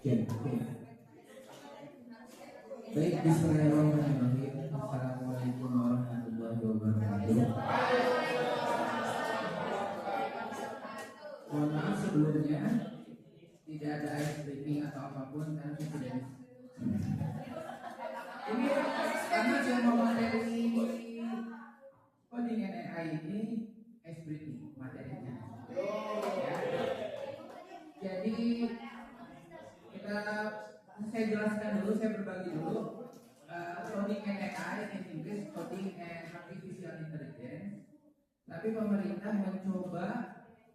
Baik, bismillahirrahmanirrahim. Assalamualaikum warahmatullahi wabarakatuh. Mohon maaf sebelumnya, tidak ada ice breaking atau apapun kan tidak. Ini karena saya mau materi coding AI ini ice breaking materinya. Ya. Jadi saya jelaskan dulu, saya berbagi dulu coding AI in Inggris, coding and artificial intelligence. Tapi pemerintah mencoba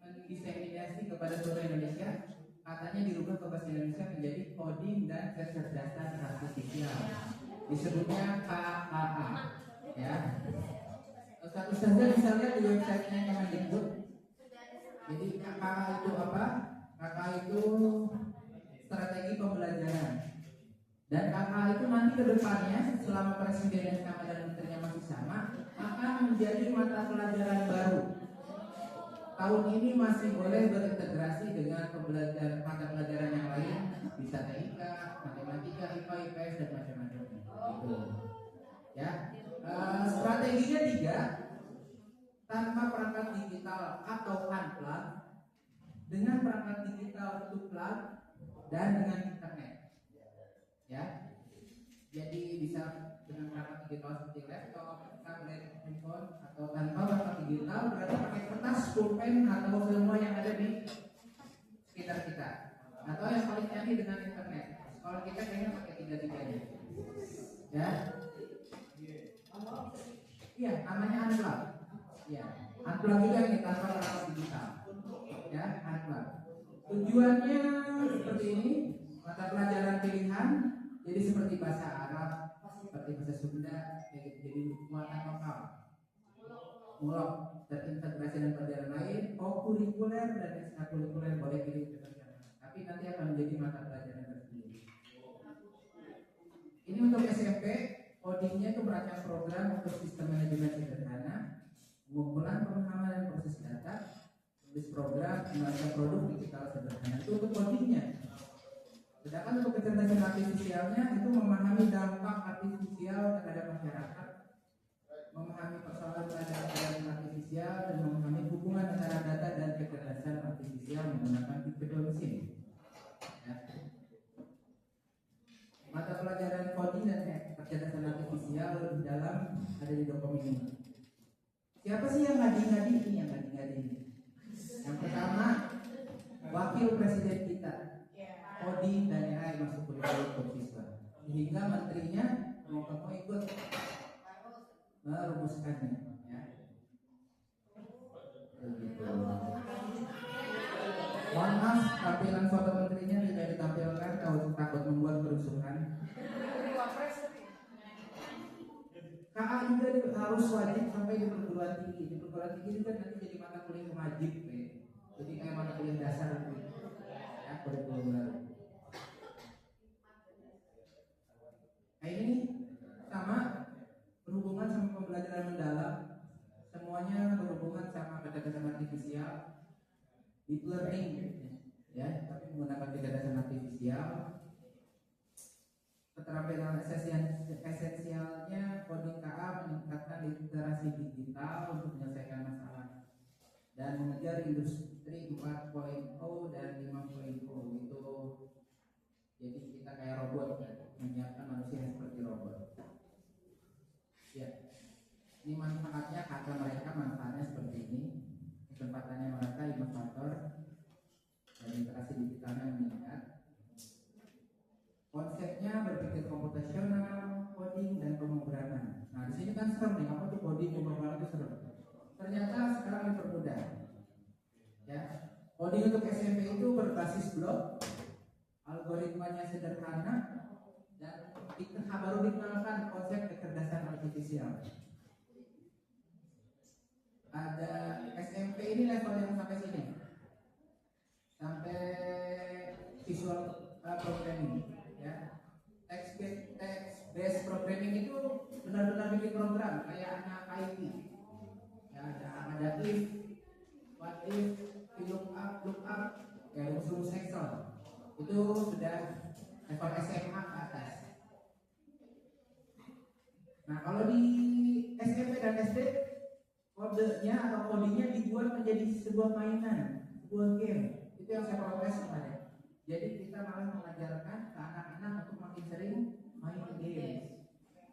mendiseminasi kepada seluruh Indonesia, katanya dirubah ke bahasa Indonesia menjadi coding dan kecerdasan artifisial, disebutnya KAA. Ya, satu saja bisa lihat di websitenya Kemendikbud. Jadi KAA itu apa? KAA itu strategi pembelajaran. Dan KAA itu nanti ke depannya selama presiden yang sama dan menterinya masih sama akan menjadi mata pelajaran baru. Tahun ini masih boleh berintegrasi dengan mata pelajaran yang lain, bisa TIK, matematika, IPA, IPS dan macam-macam. Gitu. Ya, strateginya 3, tanpa perangkat digital atau unplug, dengan perangkat digital to plug, dan dengan internet. Ya, jadi bisa dengan perangkat digital seperti laptop, tablet, handphone, atau tanpa perangkat digital berarti pakai kertas, pulpen atau semua yang ada di sekitar kita. Atau yang paling canggih dengan internet. Kalau kita kayaknya pakai 3-3-nya. Ya. Iya, namanya unplug. Ya, unplug juga yang tanpa perangkat digital. Ya, unplug. Tujuannya seperti ini, mata pelajaran pilihan. Jadi seperti bahasa Arab, seperti bahasa Sunda, jadi muatan lokal, mulok, terintegrasi dengan pelajaran lain, kurikuler dan ekstrakurikuler boleh pilih pilihan. Tapi nanti akan menjadi mata pelajaran tersendiri. Ini untuk SMP, codingnya itu merancang program untuk sistem manajemen sederhana, pengumpulan, pemahaman dan proses data, tulis program, merancang produk digital sederhana. Itu untuk codingnya. Sedangkan untuk kecerdasan artifisialnya itu memahami dampak artifisial terhadap masyarakat, memahami persoalan pelajaran artifisial dan memahami hubungan antara data dan kecerdasan artifisial menggunakan typical machine. Ya. Mata pelajaran coding dan kecerdasan artifisial di dalam ada di dokumen ini. Siapa sih yang ngadi-ngadi ini? Yang pertama, wakil presiden kita. Coding dan AI masuk kurikulum untuk siswa, hingga menterinya mau ikut merumuskannya. Ya. Begitu. Mohon maaf, tampilan foto menterinya tidak ditampilkan kalau takut membuat kerusuhan. KA juga harus wajib sampai di perguruan tinggi. Di perguruan tinggi itu kan nanti jadi mata kuliah wajib, jadi kayak mata kuliah dasar gitu. Ya, kurikulum baru. Nah ini sama berhubungan sama pembelajaran mendalam, semuanya berhubungan sama kecerdasan artifisial, deep learning, ya, tapi menggunakan kecerdasan artifisial. Keterampilan esensialnya coding KA meningkatkan literasi digital untuk menyelesaikan masalah dan mengejar industri 4.0 dan 5.0 itu. Jadi kita kayak robot, menyiapkan manusia yang seperti robot. Ya, ini manfaatnya kata mereka manfaatnya seperti ini. Kesempatannya mereka inovator dan literasi digitalnya meningkat. Konsepnya berpikir komputasional, coding dan pemrograman. Nah di sini kan serem nih, apa tuh coding pemrograman itu serem. Ternyata sekarang dipermudah. Ya, coding untuk SMP itu berbasis blok, algoritmanya sederhana, dan baru dikenalkan konsep kecerdasan artifisial. Ada SMP ini level yang sampai sini, sampai visual programming, ya. Text based programming itu benar-benar bikin program kayak anak IT. Ya, ada if, what if, lookup, ya rumus Excel. Itu sudah level SMA ke atas. Nah, kalau di SMP dan SD, kodenya atau codingnya dibuat menjadi sebuah mainan, sebuah game. Itu yang saya protes kemarin. Jadi kita malah mengajarkan ke anak-anak untuk makin sering main game.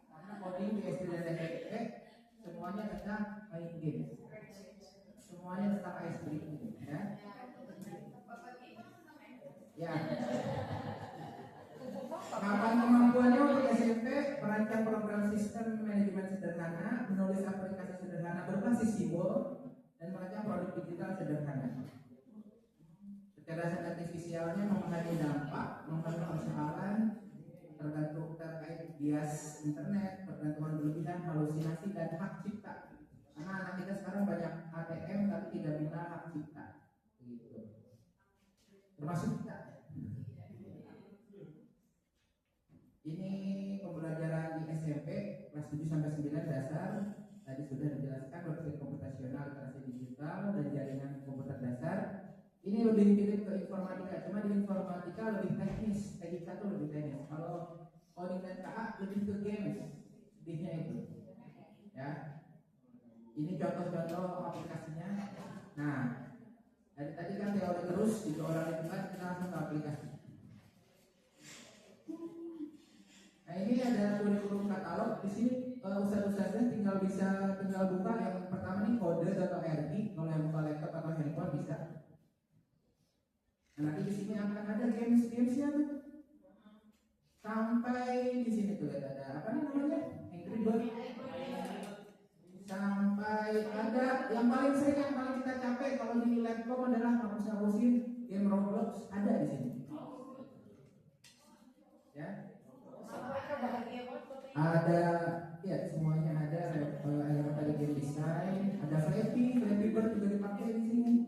Karena coding di SD dan SMP semuanya tentang main game. Semuanya tentang ice cream, ya. Ya. Kapan kemampuannya untuk SMP merancang program sistem manajemen sederhana, menulis aplikasi sederhana berbasis simbol, dan merancang produk digital sederhana. Kecerdasan artifisialnya memahami dampak, memahami persoalan terkait bias internet, pergantungan berlebihan, halusinasi, dan hak cipta. Karena anak kita sekarang banyak ATM tapi tidak minta hak cipta, gitu. Termasuk kita. Ini pembelajaran di SMP kelas 7 sampai 9 dasar. Tadi sudah dijelaskan berbagai komputasional, literasi digital, dan jaringan komputer dasar. Ini lebih mirip ke informatika, cuma di informatika lebih teknis, TIK itu lebih teknis. Kalau coding dan KA lebih ke games, sedihnya itu. Ya, ini contoh-contoh aplikasinya. Nah, dari tadi kan teori terus, di orang itu kan kita langsung ke aplikasi. Nah, ini ada kurikulum katalog. Di sini ustaz-ustaznya tinggal buka yang pertama nih kode.org. Kalau yang buka laptop atau handphone bisa. Nah, nanti di sini akan ada games-gamesnya tuh. Sampai di sini tuh ada apa nih namanya? Angry Bird. Sampai ada yang paling sering yang paling kita capek kalau di laptop adalah ngapusin game Roblox, ada di sini. Ya. Ada, ya semuanya ada. Ada game design, ada Flappy Bird juga dipakai di sini.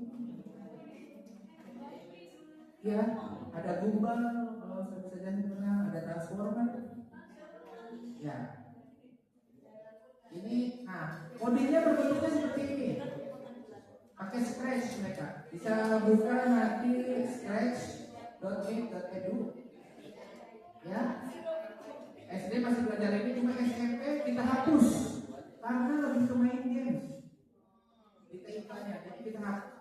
Ya, ada Gumball, kalau saja pernah ada Transformer. Ya. Ini, nah, kodenya berbentuknya seperti ini. Pakai Scratch mereka. Bisa buka nanti scratch.me.edu. Ya. SD masih belajar ini, cuma SMP kita hapus karena lebih ke main games. Di TIK-nya, jadi kita hapus.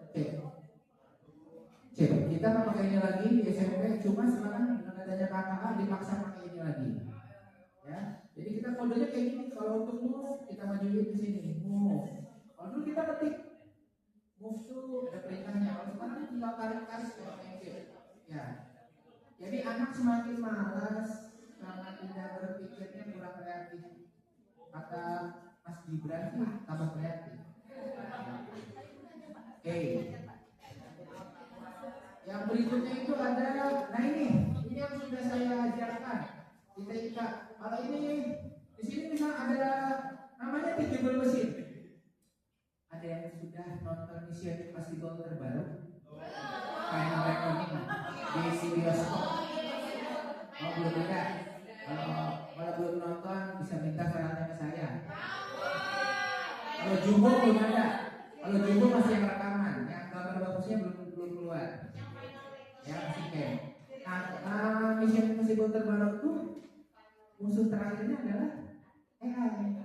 Oke. Kita nggak pakai ini lagi di SMP, cuma sekarang dengan adanya KKA dipaksa pakai ini lagi. Ya, jadi kita kodenya kayak gini. Kalau untuk move kita majuin di sini, move. Kalau dulu kita ketik move tuh ada perintahnya. Kalau sekarang tinggal tarik kayak main game. Ya, jadi anak semakin malas karena tidak berpikirnya kurang kreatif. Kata Mas Gibran sih tambah kreatif. Oke. Yang berikutnya itu ada, nah ini yang sudah saya ajarkan di TIK. Kalau ini di sini misal ada namanya teachable mesin. Ada yang sudah nonton Mission Impossible terbaru? Final Reckoning di bioskop. Oh belum ada. Kalau belum nonton bisa minta filenya ke saya. Kalau Jumbo belum ada. Kalau Jumbo masih yang rekaman, yang gambar bagusnya belum keluar. Ya masih kayak. Nah, Mission Impossible terbaru itu musuh terakhirnya adalah AI.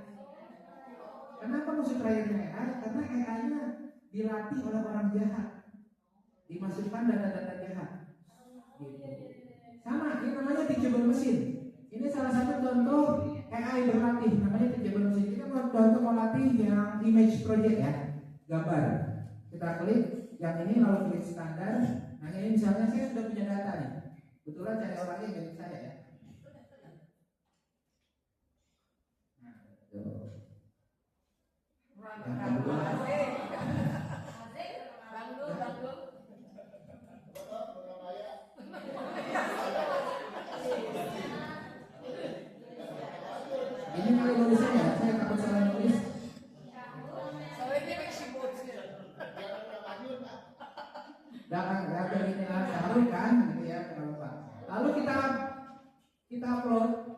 Kenapa musuh terakhirnya AI? Karena AI-nya dilatih oleh orang jahat, dimasukkan data-data jahat. Gitu. Sama, ini namanya teachable mesin. Ini salah satu contoh AI berlatih, namanya teachable mesin. Ini kan contoh melatih yang image project ya, gambar. Kita klik yang ini lalu klik standar. Nah ini misalnya saya sudah punya data nih, kebetulan cari orangnya milik saya ya. Nah, yang kedua, ini kalau nulisnya ya, saya takut salah nulis. Jangan ini taruh kan, gitu ya, kalau Pak. Lalu kita upload.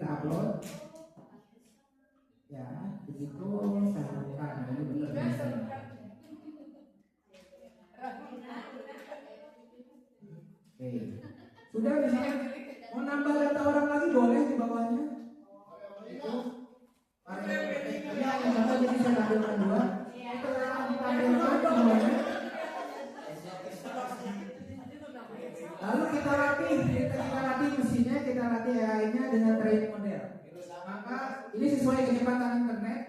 kita upload. Ya, begitu saya buka. Nah, ini benar. Oke. Sudah misalnya mau nambah data orang lagi boleh di bawahnya. Itu. Ya, yang satu jadi saya tampilkan dua. Itu tampilkan semuanya. Lalu kita latih mesinnya, kita latih AI-nya dengan training model. Maka ini sesuai kecepatan internet.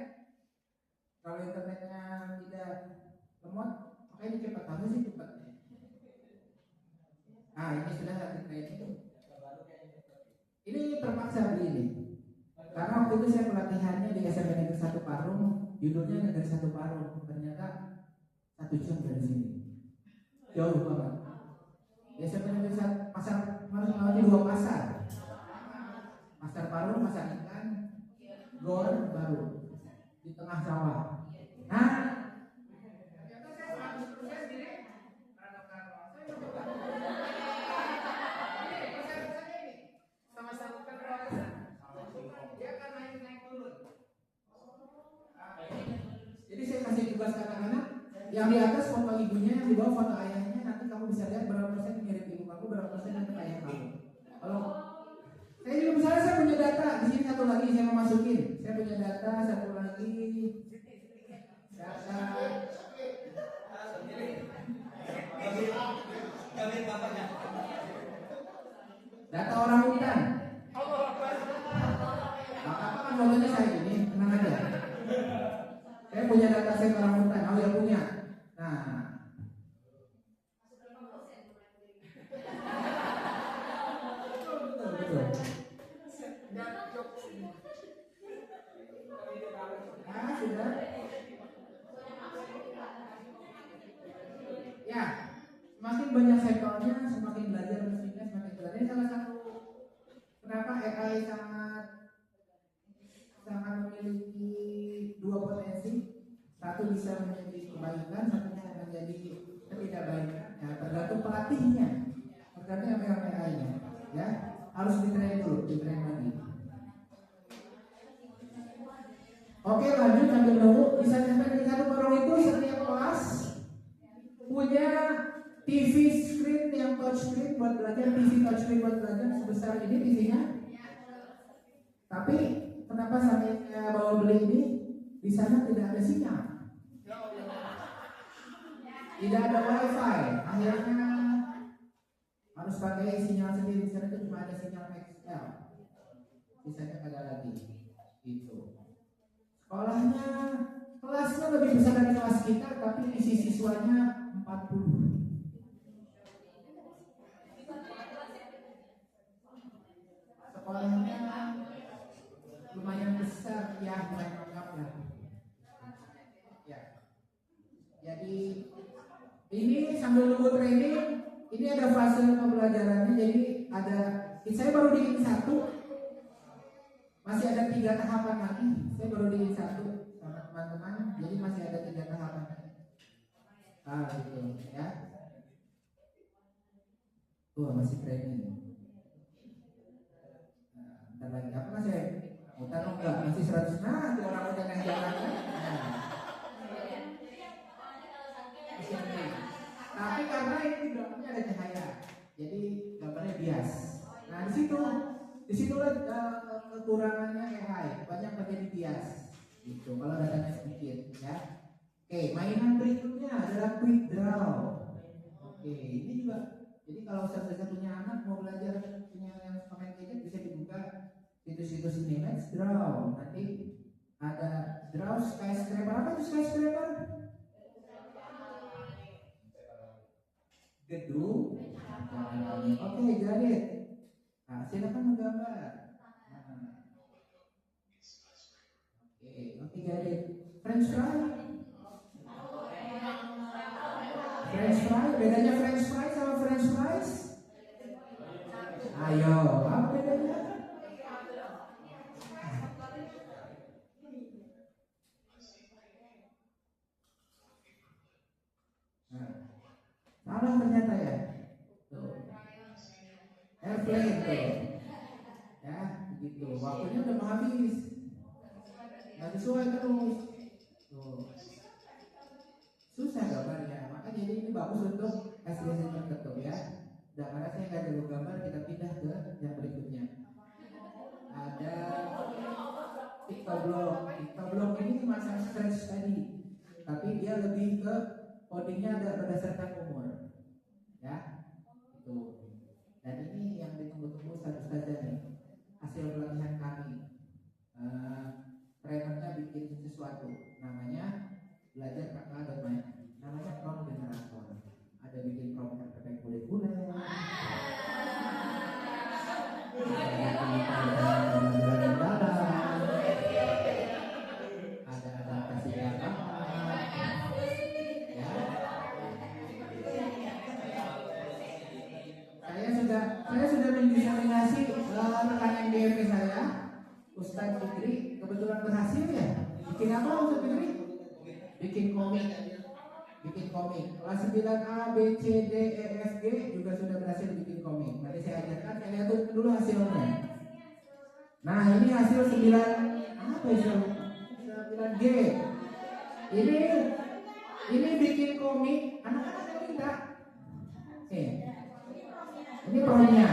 Kalau internetnya tidak lemot, maka ini cepat. Harusnya sih cepat. Nah, ini sudah latih training. Ini terpaksa beli ini. Karena waktu itu saya pelatihannya di SMP Negeri 1 Parung, judulnya Negeri 1 Parung. Ternyata 1 jam dari sini. Jauh banget. Ya sebenarnya bisa pasar harus melewati 2 pasar. Pasar Parung, pasar ikan, Gor baru di tengah sawah. Nah, jadi saya kasih tugas ke anak-anak yang di atas foto ibunya, yang di bawah foto ayahnya. Nanti kamu bisa lihat berapa persen mirip ibu kamu, berapa persen mirip ayah kamu. Kalau saya juga misalnya saya punya data di sini satu lagi saya mau masukin. Saya punya data satu lagi data orang hutan. Apa kan fotonya saya ini, tenang aja. Saya punya data set orang hutan, ya punya. Nah, betul. Nah, sudah. Ya, semakin banyak sektornya, semakin belajar mesinnya, semakin belajar. Ini salah satu kenapa AI sangat memiliki dua potensi. Satu bisa menjadi kebaikan, satunya menjadi ketidakbaikan. Ya, tergantung pelatihnya, tergantung apa yang AI-nya. Ya, harus ditrain dulu, ditrain lagi. Oke, lanjut sambil nunggu. Bisa sampai di 1 Parung itu setiap kelas punya TV screen yang touch screen buat belajar, TV touch screen buat belajar sebesar ini TV-nya. Tapi kenapa saya bawa beli ini? Di sana tidak ada sinyal, tidak ada wifi. Akhirnya harus pakai sinyal sendiri. Di sana itu cuma ada sinyal XL, sisanya ada lagi. Itu. Sekolahnya, kelasnya lebih besar dari kelas kita, tapi isi siswanya 40. Sekolahnya lumayan besar, ya lumayan lengkap lah. Ya. Jadi ini sambil nunggu training, ini ada fase pembelajarannya. Jadi saya baru bikin 1, masih ada 3 tahapan lagi. Saya baru bikin 1 sama teman-teman, jadi masih ada 3 tahapan lagi. Gitu ya. Tuh masih training. Bentar lagi apa masih? Mutar enggak, masih 100. Nah, tuh orang udah naik jalan. Tapi karena ini di belakangnya ada cahaya, jadi gambarnya bias. Nah, disitulah kekurangannya AI, banyak terjadi bias. Gitu, kalau datanya sedikit, ya. Oke, mainan berikutnya adalah quick draw. Oke, ini juga. Jadi kalau saya punya anak mau belajar punya yang main gadget, bisa dibuka situs-situs ini. Let's draw. Nanti ada draw skyscraper. Apa itu skyscraper? Gedung. Oke, got it. Nah, silakan menggambar. Oke, got it. French fry. French fry, bedanya French fry sama French fries? Ayo, apa bedanya? Salah ternyata ya. Tuh. Airplane tuh. Ya, begitu. Tuh, waktunya udah mau habis. Nggak sesuai terus. Tuh. Susah gambarnya. Maka jadi ini bagus untuk SDC tertutup ya. Dan karena saya nggak jago gambar, kita pindah ke yang berikutnya. Ada Pictoblok. Pictoblok ini macam Scratch tadi, tapi dia lebih ke codingnya ada berdasarkan umur, ya. Itu. Dan ini yang ditunggu-tunggu satu saja nih, hasil pelatihan kami. Trainernya bikin sesuatu, namanya belajar kakak.main, namanya prompt generator. Ada bikin prompt RPP kuliah. Saya sudah mendiseminasi rekan MDMP saya, Ustadz Fikri, kebetulan berhasil ya. Bikin apa Ustadz Fikri? Bikin komik. Kelas 9A, B, C, D, E, F, G juga sudah berhasil bikin komik. Nanti saya ajarkan, saya lihat dulu hasilnya. Nah ini hasil 9G. Ini bikin komik anak-anak kita. Ini promnya.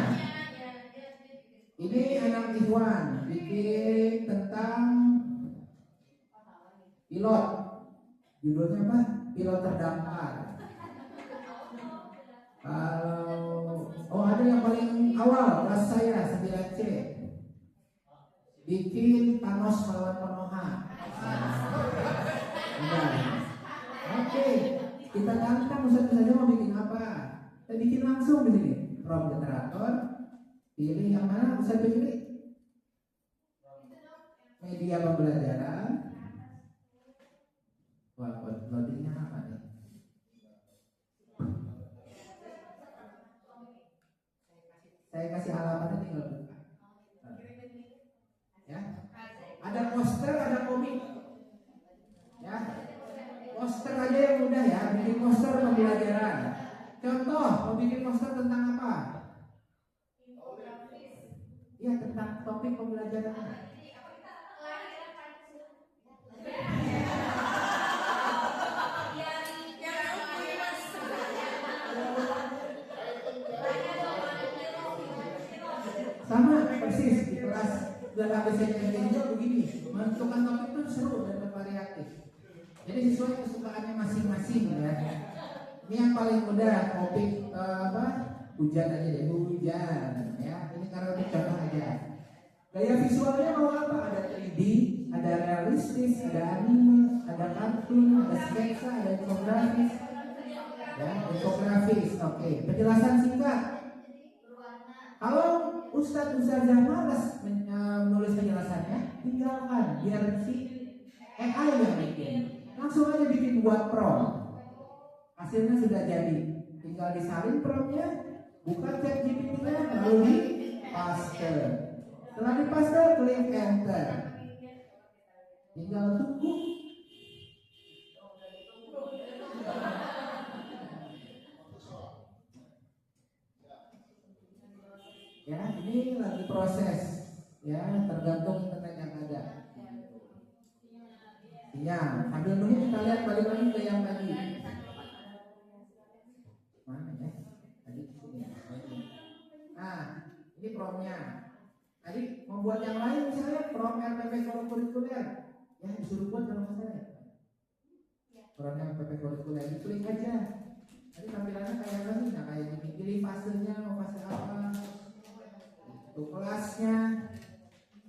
Ini anak Ikhwan bikin tentang pilot. Judulnya apa? Pilot terdampar. Ada yang paling awal kelas saya 9C. Bikin Thanos melawan Konoha. Oke, kita gampang Ustaz saja mau bikin apa? Kita bikin langsung di sini. Prompt generator, pilih yang mana Ustaz pilih? Media pembelajaran. Wah, loadingnya apa nih? Saya kasih alamatnya tinggal buka. Ya, ada poster, ada komik. Ya, poster aja yang mudah ya, bikin poster pembelajaran. Contoh, mau bikin poster tentang apa? Iya, tentang topik pembelajaran. Sama persis di kelas dalam ABCDFG juga begini, menentukan topik itu seru dan bervariatif. Jadi sesuai kesukaannya masing-masing ya. Ini yang paling mudah, topik hujan aja deh, hujan ya. Ini karena untuk contoh aja. Gaya visualnya mau apa? Ada 3D, ada realistis, ada anime, ada kartun, ada sketsa, ada infografis. Ya, infografis. Oke, penjelasan singkat. Kalau Ustazah malas menulis penjelasannya, tinggalkan biar si AI yang bikin. Langsung aja bikin buat prompt. Hasilnya sudah jadi. Tinggal disalin promptnya, buka ChatGPT-nya, lalu di paste. Setelah di paste, klik enter. Tinggal tunggu. Ya, ini lagi proses. Ya, tergantung internet yang ada. Ya, sambil nunggu kita lihat balik lagi ke yang tadi. Mana ya? Tadi sini. Nah, ini promnya. Tadi membuat yang lain misalnya prom RPP kurikuler. Ya, disuruh buat kalau saya. Prom RPP kurikuler, diklik aja. Tadi tampilannya kayak apa sih? Nah, kayak gini. Pilih fasenya, mau fase apa? Itu kelasnya.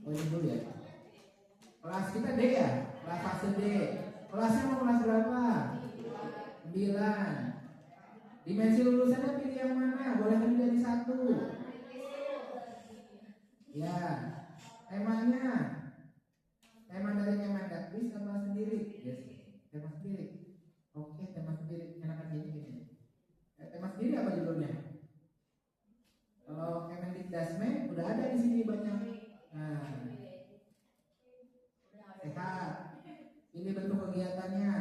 Oh, ini dulu ya. Kelas kita D ya? Kelas fase D. Kelasnya mau kelas berapa? 9. Dimensi lulusannya pilih yang mana? Boleh pilih dari 1. Ya. Temanya. Tema dari Kemendagri sama sendiri. Yes. Tema sendiri. Oke, tema sendiri. Enakan gini. Tema sendiri apa judulnya? Kalau Kemendikdasmen udah ada di sini banyak. Nah. Sehat. Ini bentuk kegiatannya.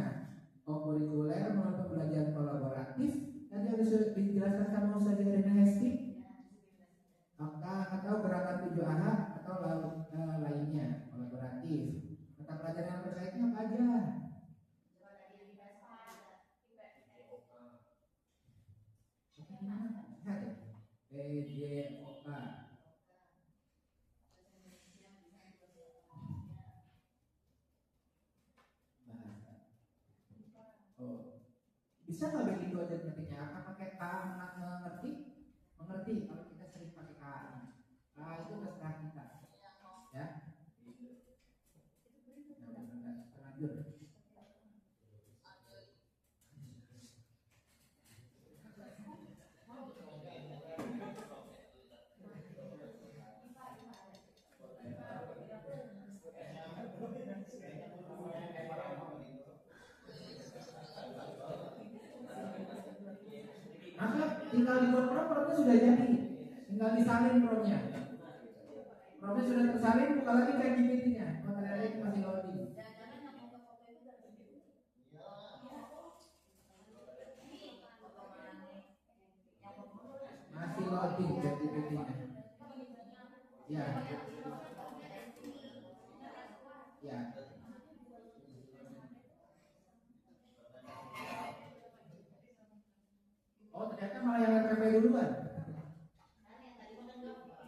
Kurikuler melalui pembelajaran kolaboratif. Tadi harus dijelaskan sama Ustazah Rina Hesti. Atau gerakan 7 Ahad atau PJOK. Bahasa. Oh. Bisa nggak begitu aja ngertinya? Akan pakai K mengerti? Mengerti kalau kita sering pakai K. Itu terserah kita. Ya. Terlanjur. Maka tinggal dibuat promnya sudah jadi, tinggal disalin promnya. Promnya sudah tersalin, buka lagi ChatGPT-nya. Oh ternyata itu masih loading. Masih loading ChatGPT-nya. Ya. Ya. Oh ternyata malah yang RPP duluan.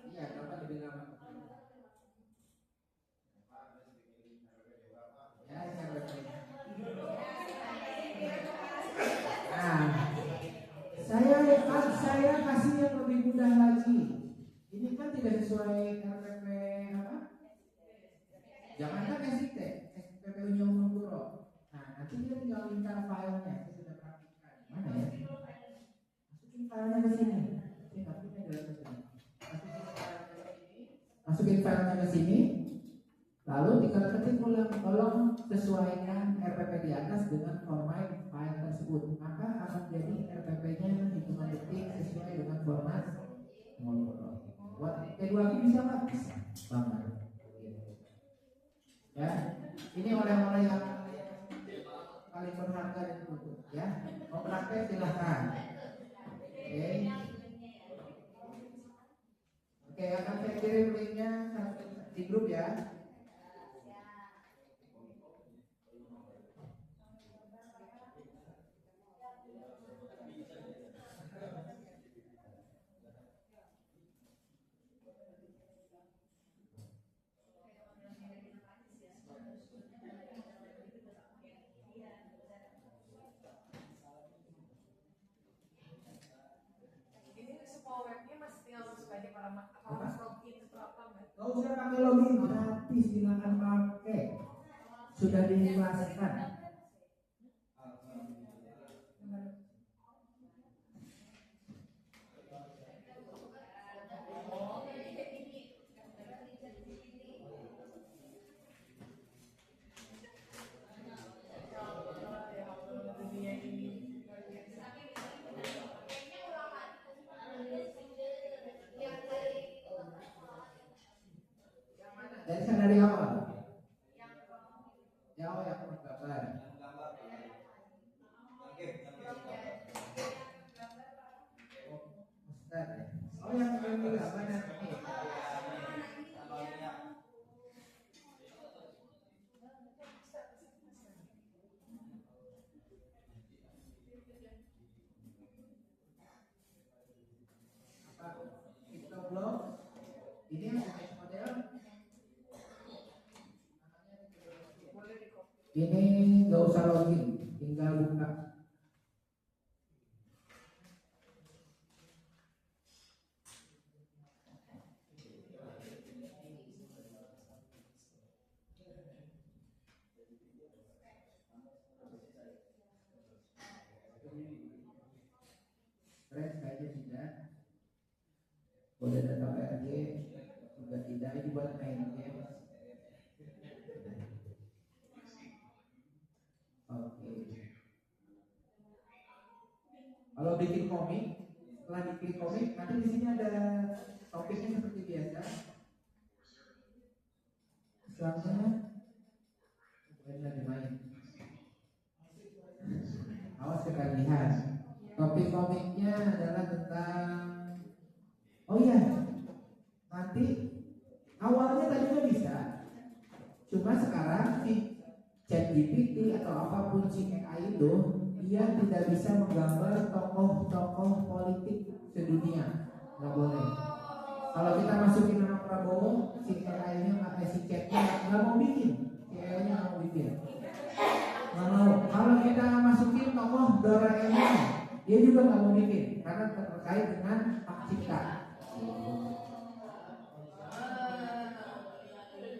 Iya, dapat lebih lama. Ya, saya RPP. Nah, saya kasih yang lebih mudah lagi. Ini kan tidak sesuai RPP apa? Jangankan SIT, SPP Unyong Puro. Nah, nanti dia tinggal lingkar filenya. Saya sudah praktikkan. Mana ya? Masukin filenya ke sini. Saya nggak punya dalam sini. Masukin filenya ke sini. Lalu tinggal ketik ulang, tolong sesuaikan RPP di atas dengan format file tersebut. Maka akan jadi RPP-nya hitungan detik sesuai dengan format monopro. Buat P2P bisa nggak? Bisa banget. Ya, ini oleh-oleh yang paling berharga dan butuh. Ya, mau praktek silahkan. Oke. Oke, akan saya kirim linknya di grup ya. Nggak usah pakai login, gratis, silakan pakai. Sudah diikhlaskan. Dari sana dari awal. Ya, oh yang gambar. Oh yang gambar nanti. Blog. Ini yang model. Ini nggak usah login, tinggal buka. Fresh kayaknya tidak. Kode data PRG juga tidak. Ini buat main game. Oke. Kalau bikin komik, setelah diklik komik, nanti di sini ada topiknya seperti biasa. Misalnya, lagi main. Awas ketagihan. Topik komiknya adalah tentang, oh iya, nanti awalnya tadinya bisa, cuma sekarang si ChatGPT atau apapun si AI itu dia tidak bisa menggambar tokoh-tokoh politik sedunia, nggak boleh. nggak mau bikin karena terkait dengan hak cipta.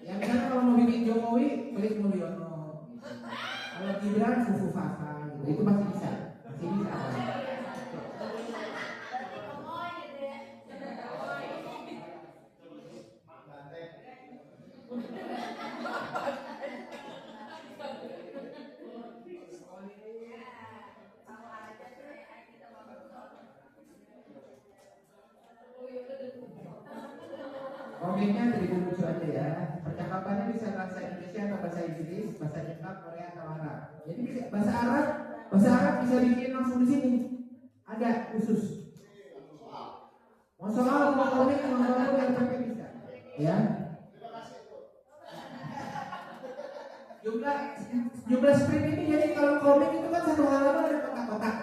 Ya misalnya kalau mau bikin Jokowi, Felix Mulyono. Kalau Gibran, Fufu Fafa, gitu. Itu masih bisa. Komiknya dari lucu aja ya. Percakapannya bisa bahasa Indonesia atau bahasa Inggris, bahasa Jepang, Korea atau Arab. Jadi bisa bahasa Arab bisa bikin langsung di sini. Ada khusus. Mau soal, mau komik, mau apa yang pakai bisa. Ya. Jumlah strip ini jadi kalau komik itu kan satu halaman ada kotak-kotak.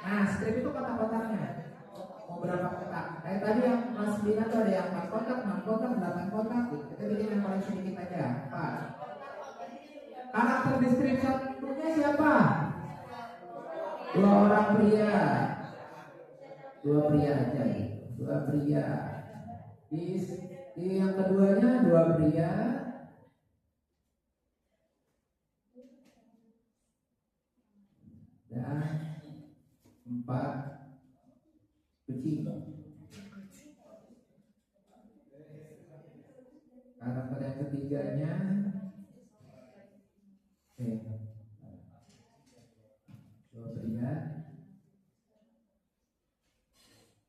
Nah, strip itu kotak-kotaknya. Mau berapa kotak? Kayak tadi yang Mas Bina tuh ada yang 4 kotak, 6 kotak, 8 kotak gitu. Kita bikin yang paling sedikit aja. 4. Karakter di strip satunya siapa? 2 orang pria. 2 pria aja. 2 pria. Di yang keduanya 2 pria. Dan 4 kucing. Karakter yang ketiganya 2 pria,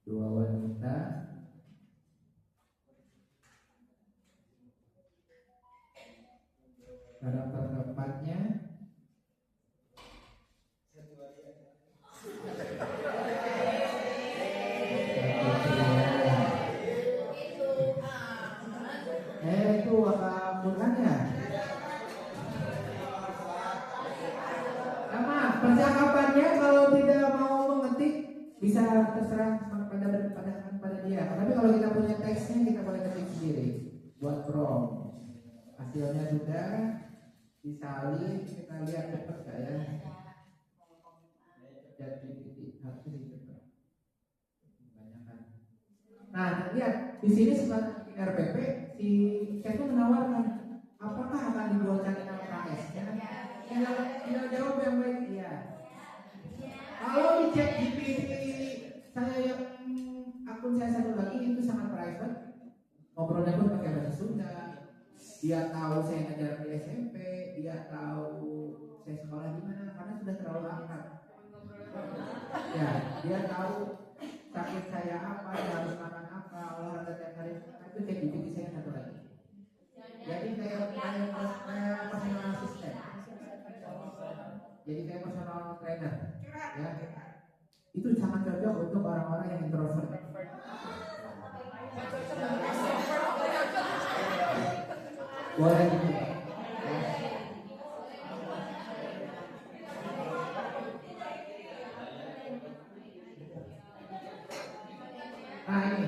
2 wanita, karakter keempatnya itu Qurannya. Sama percakapannya kalau tidak mau mengetik bisa terserah pada dia. Tapi kalau kita punya teksnya kita boleh ketik sendiri buat prompt. Hasilnya sudah disalin, kita lihat cepat gak ya? Jadi harusnya cepat. Kebanyakan. Nah, lihat di sini setelah RPP si chat itu menawarkan apakah akan dibuatkan LKS-nya? Tidak jawab yang baik iya. Kalau di chat GPT saya yang akun saya satu lagi itu sangat private, ngobrolnya pun pakai bahasa Sunda. Dia tahu saya ngajar di SMP, dia tahu saya sekolah di mana karena sudah terlalu akrab. Ya, dia tahu sakit saya apa, saya harus makan apa, olahraga tiap hari. Itu chat GPT saya satu lagi. Jadi kayak personal assistant. Jadi kayak personal trainer. Ya. Itu sangat cocok untuk orang-orang yang introvert. Boleh gitu. Nah ini.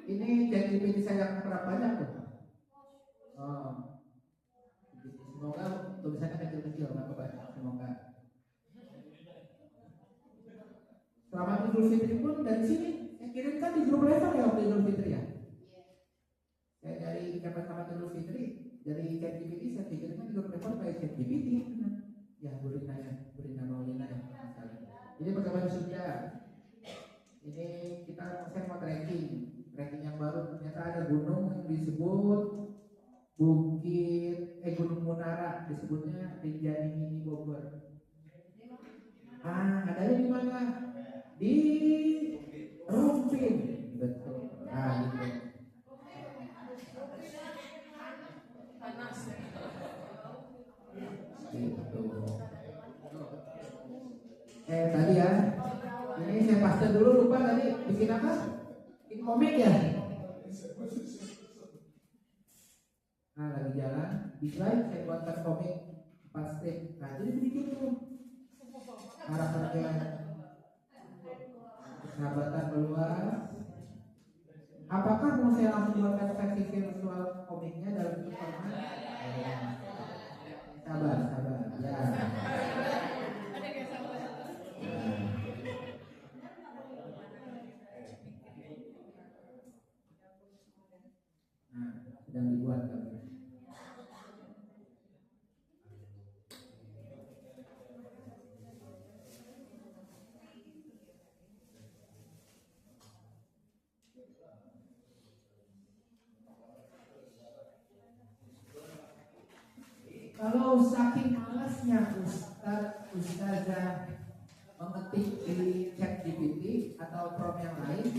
Ini ChatGPT saya yang berapa banyak tuh? Oh. Semoga tulisannya kecil-kecil, nggak apa-apa. Semoga. Selamat Idul Fitri pun dari sini saya kirimkan di grup level ya waktu Idul Fitri ya. Saya dari kapan selamat Idul Fitri dari ChatGPT saya kirimkan di grup level kayak ChatGPT. Ya Burina Maulina ya. Jadi bagaimana sudah? Ini saya mau tracking yang baru ternyata ada gunung yang disebut Gunung Munara, disebutnya Rinjani Mini Bogor. Adanya di mana? Di Rumpin, betul. Gitu. Tadi ya, ini saya paste dulu lupa tadi bikin apa? Bikin komik ya. Nah lagi jalan, di slide saya buatkan komik 4 strip. Nah jadi bikin tuh karakternya persahabatan meluas. Apakah mau saya langsung buatkan versi virtual komiknya dalam bentuk format? Sabar, sabar. Ya. Nah, sedang dibuat gambar. Kalau saking malasnya ustazah mengetik di ChatGPT atau prompt yang lain,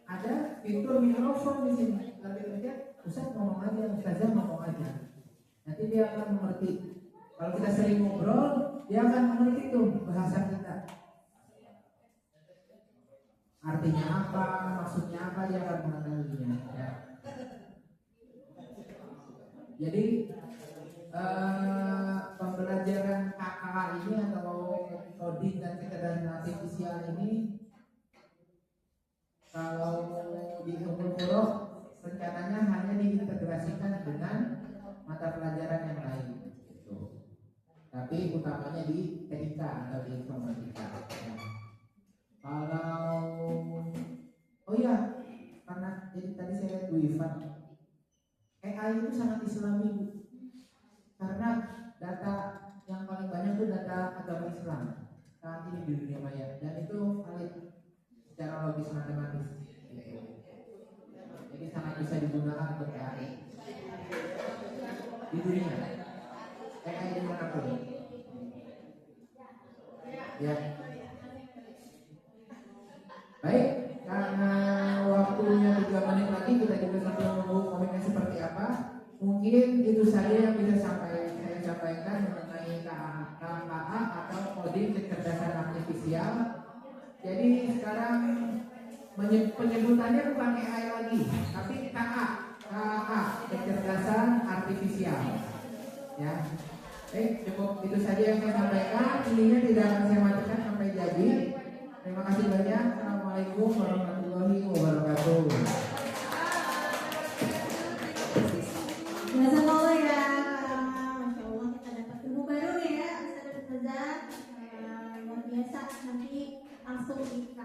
ada fitur mikrofon di sini. Lebih baik Ustaz ngomong aja, ustazah ngomong aja. Nanti dia akan mengerti. Kalau kita sering ngobrol, dia akan mengerti tuh bahasa kita. Artinya apa, maksudnya apa, dia akan mengetahuinya. Ya. Jadi pembelajaran KKA ini atau coding dan kecerdasan artifisial ini kalau di Ummul Qura rencananya hanya diintegrasikan dengan mata pelajaran yang lain gitu. Tapi utamanya di TIK atau di informatika ya. Kalau oh ya, karena jadi tadi saya lihat Bu Ivan, AI itu sangat islami Bu. Karena data yang paling banyak itu data agama Islam saat ini di dunia maya, dan itu valid secara logis matematis. Jadi sangat bisa digunakan untuk AI di dunia, AI dimanapun. Ya. Baik, karena waktunya 3 menit lagi, kita juga sambil menunggu komunikasi seperti apa. Mungkin itu saja yang bisa saya sampaikan mengenai KKA atau coding kecerdasan artifisial. Jadi sekarang penyebutannya bukan AI lagi, tapi KA kecerdasan artifisial. Ya, baik, cukup itu saja yang saya sampaikan. Ininya tidak akan saya matikan sampai jadi. Terima kasih banyak. Assalamualaikum warahmatullahi wabarakatuh. Jazakallah ya, Masya Allah kita dapat ilmu baru ya, Ustaz Ustazah, luar biasa. Nanti langsung di